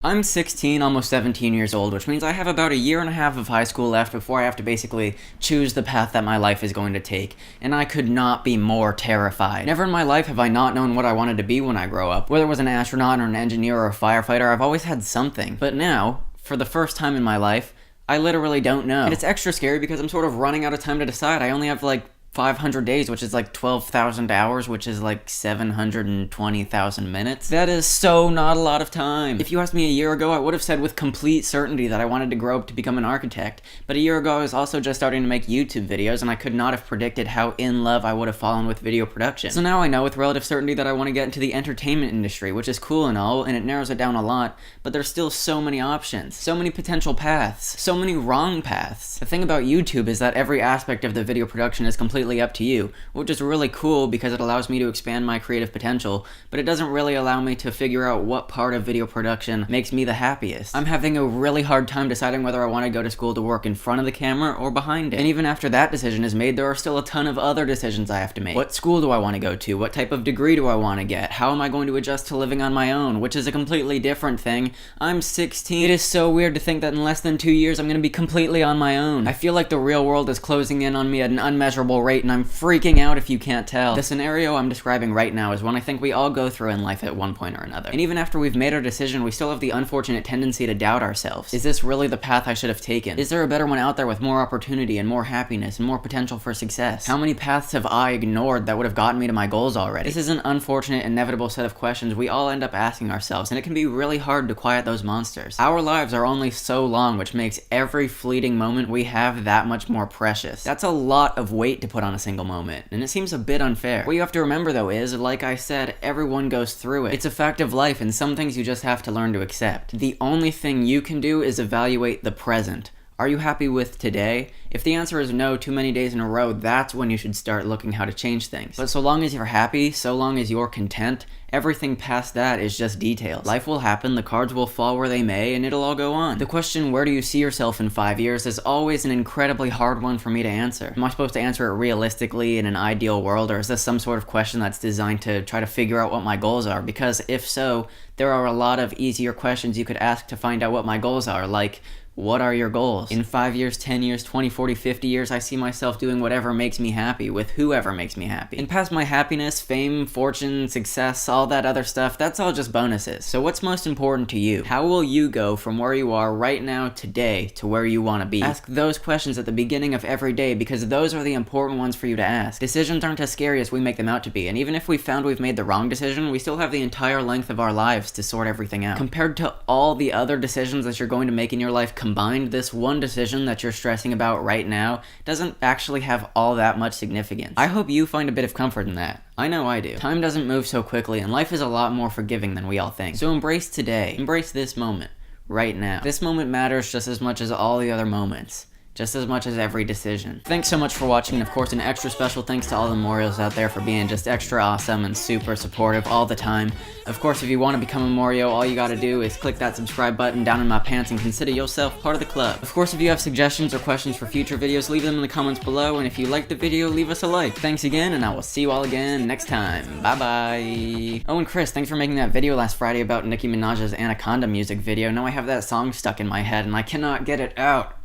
I'm 16, almost 17 years old, which means I have about a year and a half of high school left before I have to basically choose the path that my life is going to take, and I could not be more terrified. Never in my life have I not known what I wanted to be when I grow up. Whether it was an astronaut or an engineer or a firefighter, I've always had something. But now, for the first time in my life, I literally don't know. And it's extra scary because I'm sort of running out of time to decide. I only have like 500 days, which is like 12,000 hours, which is like 720,000 minutes. That is so not a lot of time. If you asked me a year ago, I would have said with complete certainty that I wanted to grow up to become an architect. But a year ago, I was also just starting to make YouTube videos, and I could not have predicted how in love I would have fallen with video production. So now I know with relative certainty that I want to get into the entertainment industry, which is cool and all, and it narrows it down a lot, but there's still so many options, so many potential paths, so many wrong paths. The thing about YouTube is that every aspect of the video production is completely up to you, which is really cool because it allows me to expand my creative potential, but it doesn't really allow me to figure out what part of video production makes me the happiest. I'm having a really hard time deciding whether I want to go to school to work in front of the camera or behind it. And even after that decision is made, there are still a ton of other decisions I have to make. What school do I want to go to? What type of degree do I want to get? How am I going to adjust to living on my own? Which is a completely different thing. I'm 16. It is so weird to think that in less than 2 years I'm going to be completely on my own. I feel like the real world is closing in on me at an unmeasurable rate, and I'm freaking out if you can't tell. The scenario I'm describing right now is one I think we all go through in life at one point or another. And even after we've made our decision, we still have the unfortunate tendency to doubt ourselves. Is this really the path I should have taken? Is there a better one out there with more opportunity and more happiness and more potential for success? How many paths have I ignored that would have gotten me to my goals already? This is an unfortunate, inevitable set of questions we all end up asking ourselves, and it can be really hard to quiet those monsters. Our lives are only so long, which makes every fleeting moment we have that much more precious. That's a lot of weight to put on a single moment, and it seems a bit unfair. What you have to remember though is, like I said, everyone goes through it. It's a fact of life, and some things you just have to learn to accept. The only thing you can do is evaluate the present. Are you happy with today? If the answer is no too many days in a row, that's when you should start looking how to change things. But so long as you're happy, so long as you're content, everything past that is just details. Life will happen, the cards will fall where they may, and it'll all go on. The question, where do you see yourself in 5 years, is always an incredibly hard one for me to answer. Am I supposed to answer it realistically in an ideal world, or is this some sort of question that's designed to try to figure out what my goals are? Because if so, there are a lot of easier questions you could ask to find out what my goals are, like, what are your goals? In 5 years, 10 years, 20, 40, 50 years, I see myself doing whatever makes me happy, with whoever makes me happy. And past my happiness, fame, fortune, success, all that other stuff, that's all just bonuses. So what's most important to you? How will you go from where you are right now, today, to where you want to be? Ask those questions at the beginning of every day, because those are the important ones for you to ask. Decisions aren't as scary as we make them out to be, and even if we found we've made the wrong decision, we still have the entire length of our lives to sort everything out. Compared to all the other decisions that you're going to make in your life combined, this one decision that you're stressing about right now doesn't actually have all that much significance. I hope you find a bit of comfort in that. I know I do. Time doesn't move so quickly, and life is a lot more forgiving than we all think. So embrace today. Embrace this moment. Right now. This moment matters just as much as all the other moments. Just as much as every decision. Thanks so much for watching, and of course an extra special thanks to all the Morios out there for being just extra awesome and super supportive all the time. Of course, if you want to become a Morio, all you gotta do is click that subscribe button down in my pants and consider yourself part of the club. Of course, if you have suggestions or questions for future videos, leave them in the comments below, and if you liked the video, leave us a like. Thanks again, and I will see you all again next time. Bye bye. Oh, and Chris, thanks for making that video last Friday about Nicki Minaj's Anaconda music video. Now I have that song stuck in my head and I cannot get it out.